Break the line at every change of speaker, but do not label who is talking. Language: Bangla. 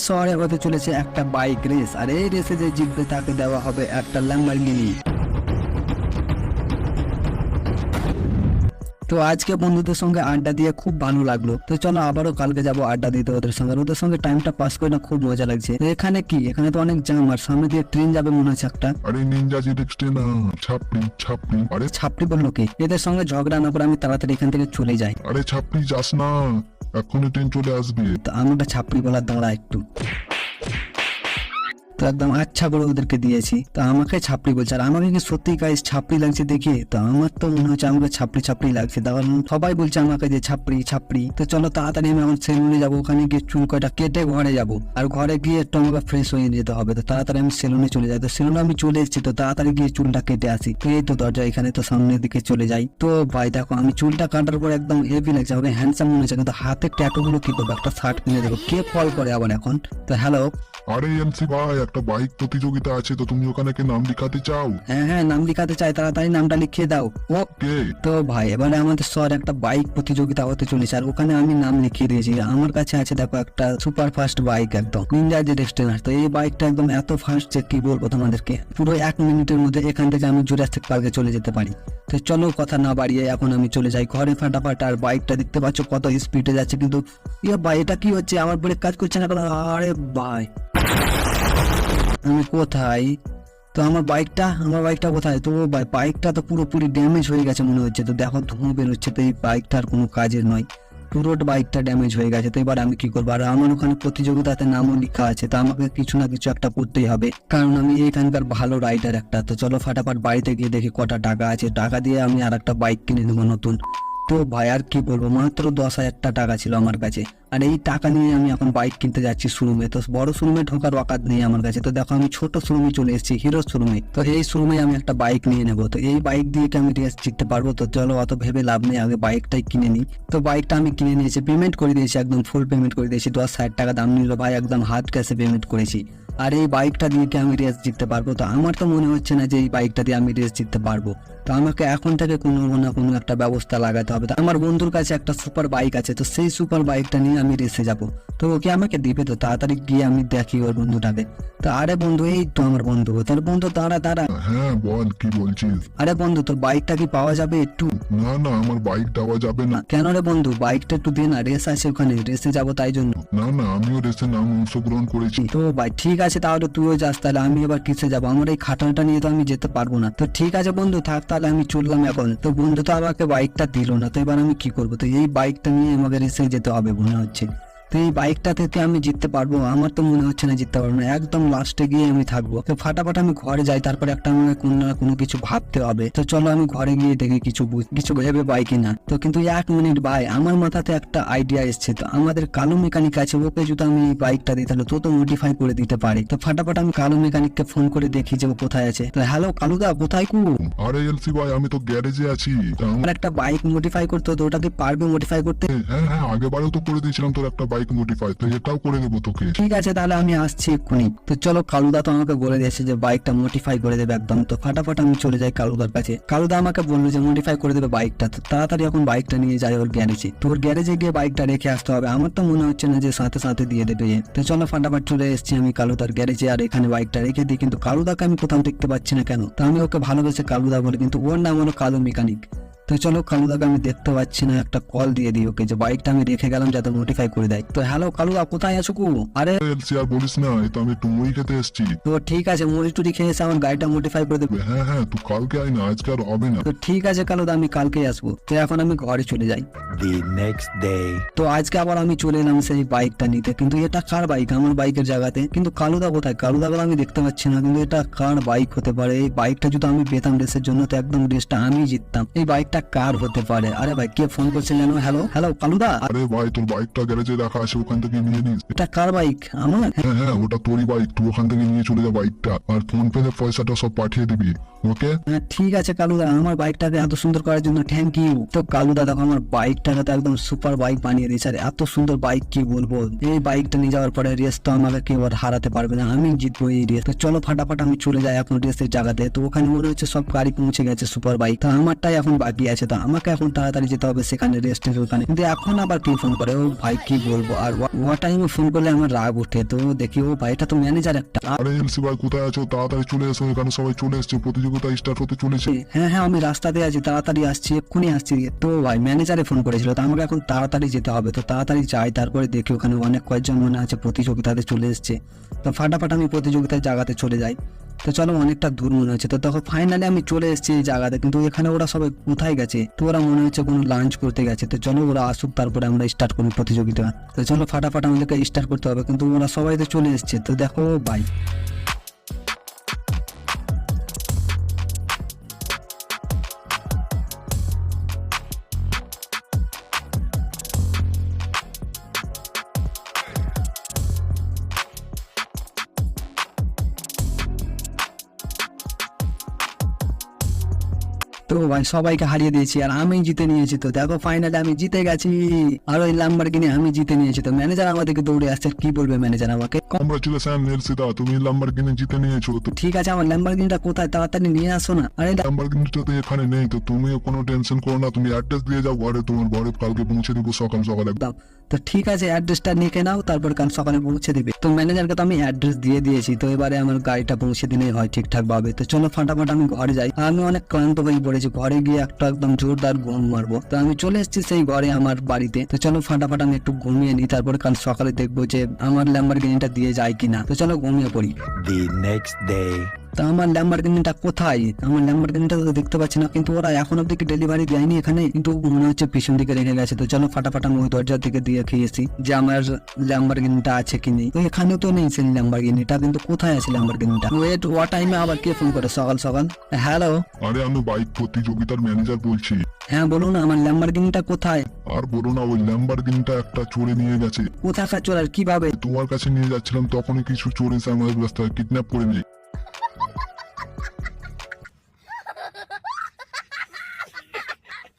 শহরে হতে চলেছে একটা বাইক রেস, আর এই রেসে যে জিতবে তাকে দেওয়া হবে একটা ল্যাম্বরগিনি। তো আজকে বন্ধুদের সঙ্গে আড্ডা দিয়ে খুব ভালো লাগলো। তো চলো আবারও কালকে যাবো আড্ডা দিতে ওদের সঙ্গে টাইমটা পাস করে না খুব মজা লাগছে। তো এখানে কি, এখানে তো অনেক জ্যাম, আর সামনে দিয়ে ট্রেন যাবে মনে হচ্ছে একটা।
আরে নিনজা জিটেক্সটে না, ছাপড়ি ছাপড়ি। আরে
ছাপড়ি বললো কি? এদের সঙ্গে ঝগড়া না করে আমি তাড়াতাড়ি এখান থেকে চলে যাই।
আরে ছাপড়ি যাস না, এখনই ট্রেন চলে আসবে।
তো আমি ওটা ছাপড়ি বলার দাঁড়া একটু, তো একদম আচ্ছা করে ওদেরকে দিয়েছি। তো আমাকে ছাপড়ি বলছে, আর আমাকে কি সত্যি গাইস ছাপড়ি লাগছে দেখে? তো আমার তো মনে হচ্ছে আমাকে ছাপড়ি ছাপড়ি লাগছে, কারণ সবাই বলছে আমাকে যে ছাপড়ি ছাপড়ি। তো চলো তাড়াতাড়ি আমি আমার সেলুনে যাবো, ওখানে গিয়ে চুল কয়টা কেটে ঘরে যাবো, আর ঘরে গিয়ে একটু আমাকে ফ্রেশ হয়ে যেতে হবে। তো তাড়াতাড়ি আমি সেলুনে চলে যাই। তো সেলুনে আমি চলে এসেছি, তো তাড়াতাড়ি গিয়ে চুলটা কেটে আসি। তো এই তো দরজা, এখানে তো সামনের দিকে চলে যাই। তো ভাই দেখো আমি চুলটা কাটার পর একদম হেভি লাগছে, আমাকে হ্যান্ডসাম মনে হচ্ছে, কিন্তু হাতের ট্যাটু গুলো কি করবো? একটা শার্ট কিনে দেবো। কে কল করে আবার এখন? তো হ্যালো।
আরে এমসি ভাই, একটা বাইক প্রতিযোগিতা আছে, তো তুমি ওখানে কি নাম লিখাতে চাও?
হ্যাঁ হ্যাঁ, নাম লিখাতে চাই, তাড়াতাড়ি নামটা লিখিয়ে দাও।
ওকে।
তো ভাই এবারে আমাদের শহরে একটা বাইক প্রতিযোগিতা হতে চলেছে, আর ওখানে আমি নাম লিখিয়ে দিয়েছি। আমার কাছে আছে দেখো একটা সুপার ফাস্ট বাইক, একদম নিনজা জেড। তো এই বাইকটা একদম এত ফাস্ট যে কি বলবো তোমাদেরকে, পুরো 1 মিনিটের মধ্যে এখান থেকে আমি জুরাসিক পার্কে চলে যেতে পারি। তো চলো কথা না বাড়িয়ে এখন আমি চলে যাই ঘরে ফাটাফাট। আর বাইকটা দেখতে পাচ্ছ কত স্পিডে যাচ্ছে, কিন্তু ভাই এটা কি হচ্ছে? আমার ব্রেক কাজ করছে না। আরে ভাই আমি কোথায়? তো আমার বাইকটা কোথায়? তো বাইকটা তো পুরোপুরি ড্যামেজ হয়ে গেছে মনে হচ্ছে। তো দেখো ধোঁয়া বেরোচ্ছে, তো এই বাইকটা আর কোনো কাজের নয়, পুরো বাইকটা ড্যামেজ হয়ে গেছে। তো এবার আমি কি করবো? আর আমার ওখানে প্রতিযোগিতাতে নামও লেখা আছে, তো আমাকে কিছু না কিছু একটা করতেই হবে, কারণ আমি এখানকার ভালো রাইডার একটা। তো চলো ফাটাফাট বাড়িতে গিয়ে দেখি কটা টাকা আছে, টাকা দিয়ে আমি আর একটা বাইক কিনে নেবো নতুন। তো ভাই আর কি বলবো, মাত্র 10,000 টাকা ছিল আমার কাছে, আর এই টাকা নিয়ে আমি এখন বাইক কিনতে যাচ্ছি শোরুমে। তো বড় শোরুমে ঢোকার অকাত নেই আমার কাছে। তো দেখো আমি ছোট শোরুমে চলে এসেছি, হিরো শোরুমে। তো এই শোরুমে আমি একটা বাইক নিয়ে নেবো। তো এই বাইক দিয়ে কি আমি রেস জিততে পারবো? তো চলো অত ভেবে লাভ নেই, আগে বাইকটাই কিনে নিই। তো বাইকটা আমি কিনে নিয়েছি, পেমেন্ট করে দিয়েছি, একদম ফুল পেমেন্ট করে দিয়েছি। 10,000 টাকা দাম নিল ভাই, একদম হাত ক্যাশে পেমেন্ট করেছি। আর এই বাইকটা দিয়ে কি আমি রেস জিততে পারবো? তো আমার তো মনে হচ্ছে না যে এই বাইকটা দিয়ে আমি রেস জিততে পারবো। তো আমাকে এখন থেকে কোনো না কোনো একটা ব্যবস্থা লাগাতে হবে। তো আমার বন্ধুর কাছে একটা সুপার বাইক আছে, তো সেই সুপার বাইকটা নিয়ে আমি রেসে যাব। তো ওকে আমাকে দিবে, তো তাড়াতাড়ি গিয়ে আমি দেখি ওর বন্ধুটাকে। তো আরে বন্ধু, এই তো আমার বন্ধু। তার বন্ধু দাঁড়া।
হ্যাঁ বল, কি বলছিস?
আরে বন্ধু তোর বাইকটা কি পাওয়া যাবে একটু?
না না, আমার বাইক দেওয়া যাবে না।
কেন রে বন্ধু? বাইকটা একটু দে না, রেস আছে ওখানে, রেসে যাবো তাই জন্য।
না না, আমিও রেসে নাম অংশগ্রহণ করেছি।
তো ভাই ঠিক আছে, তাহলে তুইও যাস, তাহলে আমি এবার কিসে যাবো? আমার এই খাটানটা নিয়ে তো আমি যেতে পারবো না। তো ঠিক আছে বন্ধু থাক, তাহলে আমি চললাম এখন। তো বন্ধু তো আমাকে বাইকটা দিল না, তো এবার আমি কি করবো? তো এই বাইকটা নিয়ে আমাকে রেসে যেতে হবে মনে হচ্ছে। তো এই বাইকটা থেকে আমি জিততে পারবো? আমার তো মনে হচ্ছে না জিততে পারবো না, একদম লাস্টে গিয়ে আমি থাকবো। তো ফাটাফাট আমি ঘরে যাই, তারপরে একটা আমাকে কোনো না কোনো কিছু ভাবতে হবে। তো চলো আমি ঘরে গিয়ে দেখি কিছু ভেবে পাই কিনা। তো কিন্তু 1 মিনিট ভাই, আমার মাথাতে একটা আইডিয়া এসছে। তো আমাদের কালো মেকানিক আছে, ওকে যদি আমি এই বাইকটা দিই তাহলে তো মডিফাই করে দিতে পারি। তো ফাটাফাট আমি কালো মেকানিককে ফোন করে দেখি যে ও কোথায় আছে। তো হ্যালো কালুদা, কোথায় কু?
আরে এলসি ভাই, আমি তো গ্যারেজে আছি।
আমার একটা বাইক মডিফাই করতে, তো ওটাকে পারবে মডিফাই করতে?
হ্যাঁ হ্যাঁ, আগেবারেও তো করে দিয়েছিলাম তোর একটা বাইক মডিফাই, তো এটাও করে দেবো তোকে।
ঠিক আছে তাহলে আমি আসছি এক্ষুনি। তো চলো, কালুদা তো আমাকে বলে দিয়েছে যে বাইকটা মডিফাই করে দেবে একদম। তো ফাটাফাট আমি চলে যাই কালুদার কাছে। কালুদা আমাকে বললো যে মডিফাই করে দেবে বাইকটা। তো তাড়াতাড়ি এখন বাইকটা নিয়ে যাই ওর গ্যারেজে। তো ওর গ্যারেজে গিয়ে বাইকটা রেখে আসতে হবে, আমার তো মনে হচ্ছে না যে সাথে সাথে দিয়ে দেবে। তো চলো ফাটাফাট চলে এসেছি আমি কালুদার গ্যারেজে, আর এখানে বাইকটা রেখে দিই। কিন্তু কালুদাকে আমি কোথাও দেখতে পাচ্ছি না কেন? তো আমি ওকে ভালোবেসে কালুদা বলে, কিন্তু ওর নাম হলো কালো মেকানিক। তো চলো কালুদাকে আমি দেখতে পাচ্ছি না, একটা কল দিয়ে দিই ওকে যে বাইকটা আমি রেখে গেলাম যাতে মডিফাই করে দেয়। তো হ্যালো কালুদা, কোথায় আছো কু? আরে
এলসি আর বলিস না, এই তো আমি একটু মুড়ি খেতে এসেছি।
তো ঠিক আছে, মুড়ি টুড়ি খেয়ে এসে আমার গাড়িটা মডিফাই করে দেবে।
হ্যাঁ হ্যাঁ, তুই কালকে আয় না, আজকে আর হবে না।
তো ঠিক আছে কালুদা, আমি কালকেই আসবো। তো এখন আমি ঘরে চলে যাই।
The next day.
তো আজকে আবার আমি চলে এলাম সেই বাইকটা নিতে, কিন্তু এটা কার বাইক? আমার বাইকের জায়গাতে। কিন্তু কালুদা কোথায়? কালুদাকে আমি দেখতে পাচ্ছি না, কিন্তু এটা কার বাইক হতে পারে? এই বাইকটা যদি আমি পেতাম রেসের জন্য, তো একদম রেসটা আমি জিততাম। এই বাইকটা কার হতে পারে? আরে ভাই কে ফোন করছে জানো? হ্যালো হ্যালো কালুদা,
আরে ভাই, তোর বাইকটা গ্যারেজে রাখা আছে, ওখান থেকে নিয়ে নিস।
এটা কার বাইক? আমার?
হ্যাঁ হ্যাঁ, ওটা তোরই বাইক, তুই ওখান থেকে নিয়ে চলে যা বাইকটা, আর ফোন পেতে পয়সাটা সব পাঠিয়ে দিবি। ওকে?
হ্যাঁ ঠিক আছে কালুদা, আমার বাইকটাকে এত সুন্দর করার জন্য থ্যাংক ইউ। তো কালুদা দেখো আমার বাইকটাকে তো একদম সুপার বাইক বানিয়ে দিয়েছে, আর এত সুন্দর বাইক কি বলবো। এই বাইকটা নিয়ে যাওয়ার পরে রেস তো আমাকে কেউ আর হারাতে পারবে না, আমি জিতবো এই রেস। তো চলো ফাটাফাট আমি চলে যাই এখন রেসের জায়গাতে। তো ওখানে মনে হচ্ছে সব গাড়ি পৌঁছে গেছে সুপার বাইক, তো আমারটাই এখন বাকি বাকি আছে, তো আমাকে এখন তাড়াতাড়ি যেতে হবে সেখানে রেস্টের ওখানে। কিন্তু এখন আবার কি ফোন করে, ও ভাই কি বলবো, আর ও টাইমে ফোন করলে আমার রাগ ওঠে। তো দেখি ও ভাইটা তো ম্যানেজার একটা।
আরে এলসি ভাই কোথায় আছো, তাড়াতাড়ি চলে এসো, এখানে সবাই চলে এসছে, প্রতিযোগিতা স্টার্ট হতে চলেছে।
হ্যাঁ হ্যাঁ আমি রাস্তাতে আছি, তাড়াতাড়ি আসছি, এক্ষুনি আসছি। তো ভাই ম্যানেজারে ফোন করেছিল, তো আমাকে এখন তাড়াতাড়ি যেতে হবে। তো তাড়াতাড়ি যাই, তারপরে দেখি ওখানে অনেক কয়েকজন মনে আছে প্রতিযোগিতাতে চলে এসছে। তো ফাটাফাট আমি প্রতিযোগিতার জায়গাতে চলে যাই। তো চলো অনেকটা দূর মনে হচ্ছে। তো তখন ফাইনালি আমি চলে এসেছি এই জায়গাতে, কিন্তু এখানে ওরা সবাই কোথায় গেছে? তো ওরা মনে হচ্ছে কোনো লাঞ্চ করতে গেছে। তো চলো ওরা আসুক, তারপরে আমরা স্টার্ট করি প্রতিযোগিতা। তো চলো ফাটাফাট আমাদেরকে স্টার্ট করতে হবে, কিন্তু ওরা সবাই তো চলে এসছে। তো দেখো ভাই তো ভাই সবাইকে হারিয়ে দিয়েছি আর আমি জিতে নিয়েছি। তো দেখো ফাইনালি আমি জিতে গেছি, আর ওই ল্যাম্বরগিনি আমি জিতে নিয়েছি। তো ম্যানেজার আমাদেরকে দৌড়ে আসছে, কি বলবে ম্যানেজার আমাকে?
কংগ্রাচুলেশন এলসি দা, তুমি লাম্বরগিনি জিতে নিয়েছো। তো
ঠিক আছে, আমার ল্যাম্বরগিনিটা কোথায়, তাড়াতাড়ি নিয়ে আসো না। আরে
লাম্বরগিনিটা তো এখানে নেই, তো তুমিও কোনো টেনশন করো না, তুমি অ্যাড্রেস দিয়ে যাও ঘরে, তোমার ঘরে কালকে পৌঁছে দেবো সকাল সকালে।
দাও। তো ঠিক আছে, অ্যাড্রেসটা লিখে নাও, তারপর কাল সকালে পৌঁছে দিবে। তো ম্যানেজারকে তো আমি অ্যাড্রেস দিয়ে দিয়েছি, তো এবারে আমার গাড়িটা পৌঁছে দিলেই হয় ঠিকঠাক ভাবে। তো চলো ফাটাফাট আমি ঘরে যাই, আমি অনেক ক্লান্ত হয়ে পড়েছি, ঘরে গিয়ে একটা একদম জোরদার ঘুম মারবো। তো আমি চলে এসেছি সেই ঘরে আমার বাড়িতে। তো চলো ফাটাফাট আমি একটু ঘুমিয়ে নিই, তারপরে কাল সকালে দেখবো যে আমার ল্যাম্বরগিনিটা দিয়ে যায় কিনা। তো চলো ঘুমিয়ে পড়ি।
The next day.
তা আমার ল্যাম্বরগিনিটা কোথায়? আমার ল্যাম্বরগিনিটা তো দেখতে পাচ্ছি না, কিন্তু ওরা এখন অব্দি ডেলিভারি দেয়নি এখানে, কিন্তু মনে হচ্ছে পিছন দিকে রেখে গেছে। তো চলো ফাটাফাট আমি ওই দরজার দিকে দিয়ে খেয়েছি যে আমার ল্যাম্বরগিনিটা আছে কি নেই। তো এখানে তো নেই সেই ল্যাম্বরগিনিটা, কিন্তু কোথায় আছে ল্যাম্বরগিনিটা? ওয়েট, ও টাইমে আবার কে ফোন করে সকাল সকাল? হ্যালো,
আরে আমি বাইক প্রতিযোগিতার ম্যানেজার বলছি।
হ্যাঁ বলুন, আমার ল্যাম্বরগিনিটা কোথায়?
আর বলো না, ওই ল্যাম্বরগিনিটা একটা চোরে নিয়ে গেছে।
কোথাকার চোর আর কিভাবে?
তোমার কাছে নিয়ে যাচ্ছিলাম, তখনই কিছু চোর এসে আমাদের রাস্তায় কিডন্যাপ করে নিয়ে।